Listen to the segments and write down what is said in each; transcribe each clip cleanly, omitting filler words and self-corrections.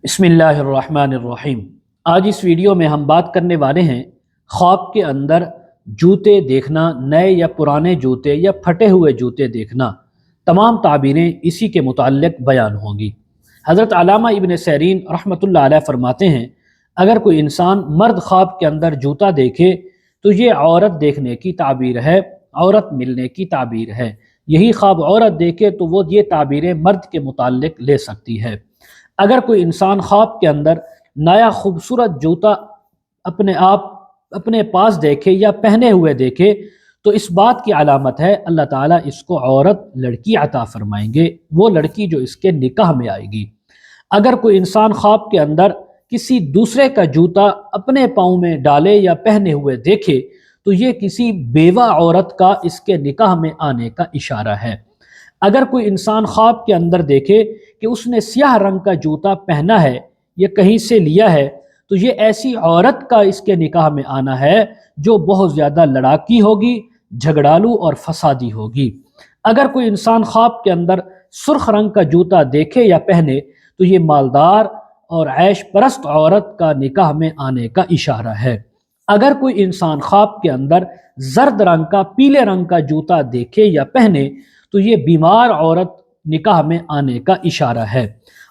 بسم اللہ الرحمن الرحیم۔ آج اس ویڈیو میں ہم بات کرنے والے ہیں خواب کے اندر جوتے دیکھنا، نئے یا پرانے جوتے یا پھٹے ہوئے جوتے دیکھنا، تمام تعبیریں اسی کے متعلق بیان ہوں گی۔ حضرت علامہ ابن سیرین رحمۃ اللہ علیہ فرماتے ہیں اگر کوئی انسان مرد خواب کے اندر جوتا دیکھے تو یہ عورت دیکھنے کی تعبیر ہے، عورت ملنے کی تعبیر ہے۔ یہی خواب عورت دیکھے تو وہ یہ تعبیریں مرد کے متعلق لے سکتی ہے۔ اگر کوئی انسان خواب کے اندر نیا خوبصورت جوتا اپنے پاس دیکھے یا پہنے ہوئے دیکھے تو اس بات کی علامت ہے اللہ تعالیٰ اس کو عورت لڑکی عطا فرمائیں گے، وہ لڑکی جو اس کے نکاح میں آئے گی۔ اگر کوئی انسان خواب کے اندر کسی دوسرے کا جوتا اپنے پاؤں میں ڈالے یا پہنے ہوئے دیکھے تو یہ کسی بیوہ عورت کا اس کے نکاح میں آنے کا اشارہ ہے۔ اگر کوئی انسان خواب کے اندر دیکھے کہ اس نے سیاہ رنگ کا جوتا پہنا ہے یا کہیں سے لیا ہے تو یہ ایسی عورت کا اس کے نکاح میں آنا ہے جو بہت زیادہ لڑاکی ہوگی، جھگڑالو اور فسادی ہوگی۔ اگر کوئی انسان خواب کے اندر سرخ رنگ کا جوتا دیکھے یا پہنے تو یہ مالدار اور عیش پرست عورت کا نکاح میں آنے کا اشارہ ہے۔ اگر کوئی انسان خواب کے اندر زرد رنگ کا، پیلے رنگ کا جوتا دیکھے یا پہنے تو یہ بیمار عورت نکاح میں آنے کا اشارہ ہے۔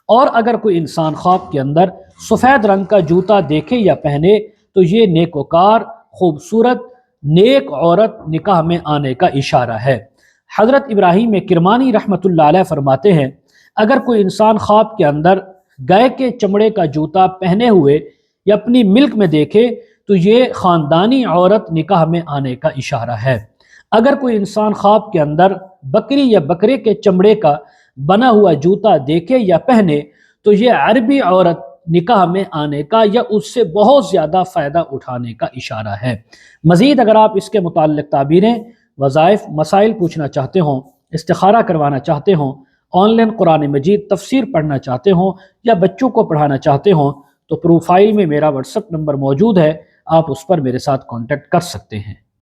اور اگر کوئی انسان خواب کے اندر سفید رنگ کا جوتا دیکھے یا پہنے تو یہ نیکوکار، خوبصورت، نیک عورت نکاح میں آنے کا اشارہ ہے۔ حضرت ابراہیم کرمانی رحمۃ اللہ علیہ فرماتے ہیں اگر کوئی انسان خواب کے اندر گائے کے چمڑے کا جوتا پہنے ہوئے یا اپنی ملک میں دیکھے تو یہ خاندانی عورت نکاح میں آنے کا اشارہ ہے۔ اگر کوئی انسان خواب کے اندر بکری یا بکرے کے چمڑے کا بنا ہوا جوتا دیکھے یا پہنے تو یہ عربی عورت نکاح میں آنے کا یا اس سے بہت زیادہ فائدہ اٹھانے کا اشارہ ہے۔ مزید اگر آپ اس کے متعلق تعبیریں، وظائف، مسائل پوچھنا چاہتے ہوں، استخارہ کروانا چاہتے ہوں، آن لائن قرآن مجید تفسیر پڑھنا چاہتے ہوں یا بچوں کو پڑھانا چاہتے ہوں تو پروفائل میں میرا واٹس ایپ نمبر موجود ہے، آپ اس پر میرے ساتھ کانٹیکٹ کر سکتے ہیں۔